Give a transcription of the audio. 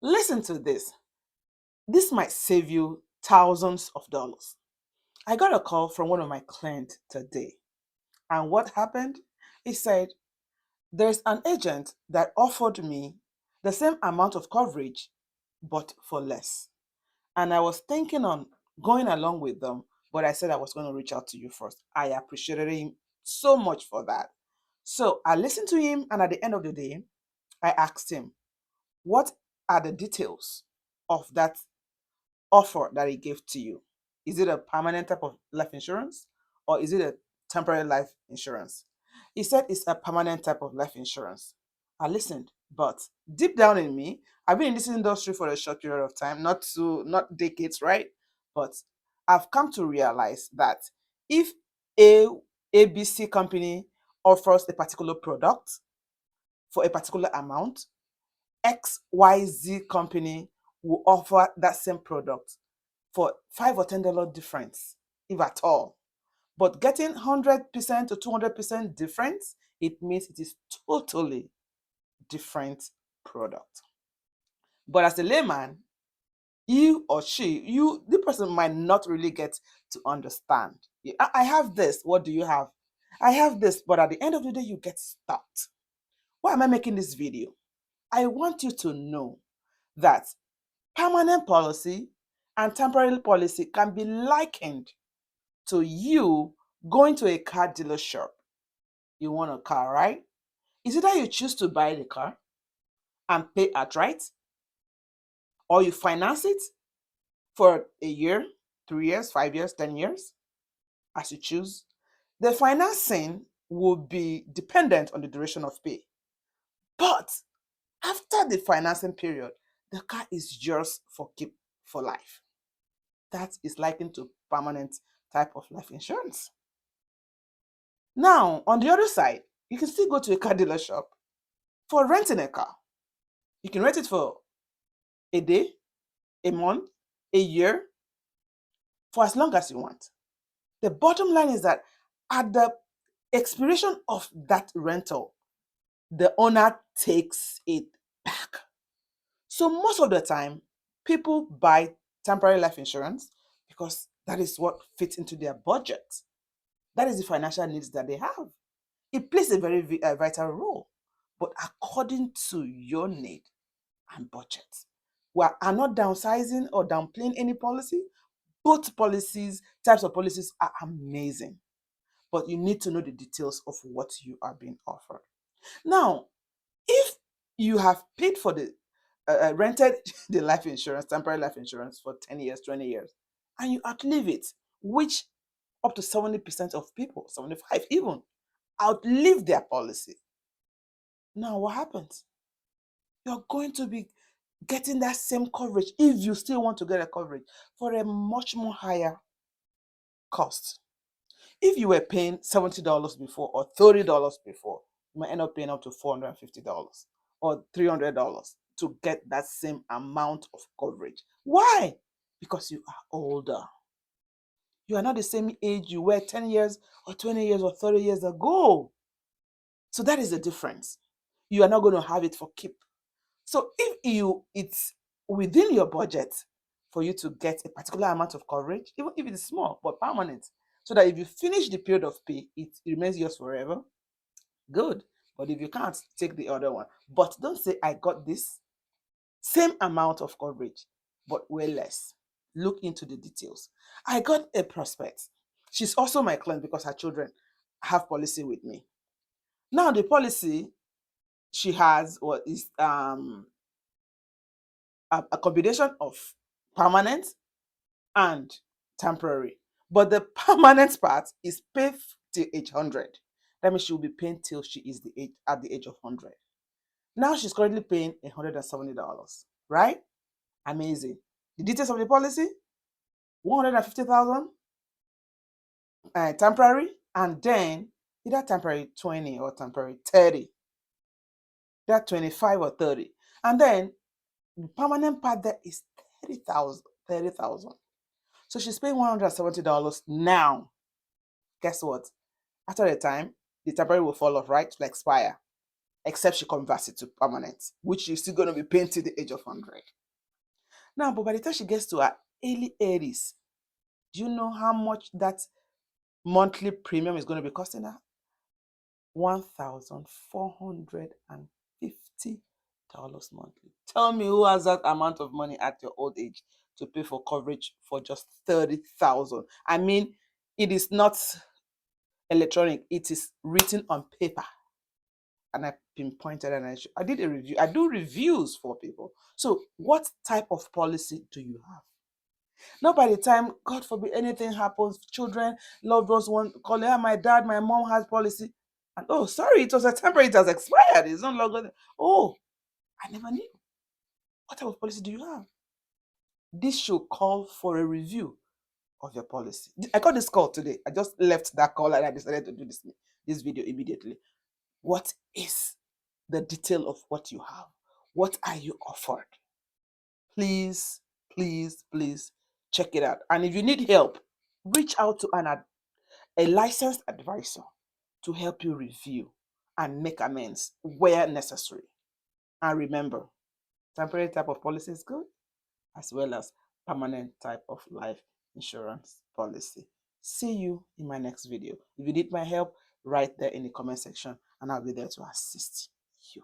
Listen to this. This might save you thousands of dollars. I got a call from one of my clients today. And what happened? He said, there's an agent that offered me the same amount of coverage, but for less. And I was thinking on going along with them, but I said I was going to reach out to you first. I appreciated him so much for that. So I listened to him, and at the end of the day, I asked him, what are the details of that offer that he gave to you? Is it a permanent type of life insurance or is it a temporary life insurance? He said it's a permanent type of life insurance. I listened, but deep down in me, I've been in this industry for a short period of time, not decades, right? But I've come to realize that if a ABC company offers a particular product for a particular amount, XYZ company will offer that same product for $5 or $10 difference, if at all. But getting 100% to 200% difference, it means it is totally different product. But as a layman, the person might not really get to understand. I have this. What do you have? I have this. But at the end of the day, you get stuck. Why am I making this video? I want you to know that permanent policy and temporary policy can be likened to you going to a car dealership. You want a car, right? Is it that you choose to buy the car and pay outright, or you finance it for a year, 3 years, 5 years, 10 years, as you choose? The financing will be dependent on the duration of pay. But after the financing period, the car is yours for keep for life. That is likened to permanent type of life insurance. Now, on the other side, you can still go to a car dealership for renting a car. You can rent it for a day, a month, a year, for as long as you want. The bottom line is that at the expiration of that rental, the owner takes it back. So most of the time, people buy temporary life insurance because that is what fits into their budget. That is the financial needs that they have. It plays a very vital role, but according to your need and budget. We are not downsizing or downplaying any policy. Both types of policies are amazing, but you need to know the details of what you are being offered. Now, if you have paid for the rented the life insurance, temporary life insurance for 10 years, 20 years, and you outlive it, which up to 70% of people, 75 even, outlive their policy. Now, what happens? You're going to be getting that same coverage, if you still want to get a coverage, for a much more higher cost. If you were paying $70 before or $30 before, you might end up paying up to $450 or $300 to get that same amount of coverage. Why? Because you are older. You are not the same age you were 10 years or 20 years or 30 years ago. So that is the difference. You are not going to have it for keep. So if it's within your budget for you to get a particular amount of coverage, even if it is small but permanent, so that if you finish the period of pay, it remains yours forever, good. But if you can't, take the other one. But don't say, I got this same amount of coverage, but way less. Look into the details. I got a prospect. She's also my client because her children have policy with me. Now, the policy she has is a combination of permanent and temporary. But the permanent part is paid till age 100. That means she will be paying till she is at the age of 100. Now she's currently paying $170, right? Amazing. The details of the policy: 150,000 temporary, and then either temporary 20 or temporary 30. That 25 or 30. And then the permanent part there is 30,000. So she's paying $170 now. Guess what? After a time, the temporary will fall off, right? To expire. except she converts it to permanent, which she's still going to be paying till the age of 100. Now, but by the time she gets to her early 80s, do you know how much that monthly premium is going to be costing her? $1,450 monthly. Tell me who has that amount of money at your old age to pay for coverage for just 30,000. I mean, it is not electronic, it is written on paper. And I pinpointed and I did a review. I do reviews for people. So what type of policy do you have? Not by the time, God forbid, anything happens, children, loved ones want to call, yeah, my dad, my mom has policy. And oh, sorry, it was a temporary, it has expired. It's no longer. Oh, I never knew. What type of policy do you have? This should call for a review of your policy. I got this call today. I just left that call and I decided to do this video immediately. What is the detail of what you have? What are you offered? Please, please, please check it out. And if you need help, reach out to a licensed advisor to help you review and make amends where necessary. And remember, temporary type of policy is good, as well as permanent type of life insurance policy. See you in my next video. If you need my help, write there in the comment section and I'll be there to assist you.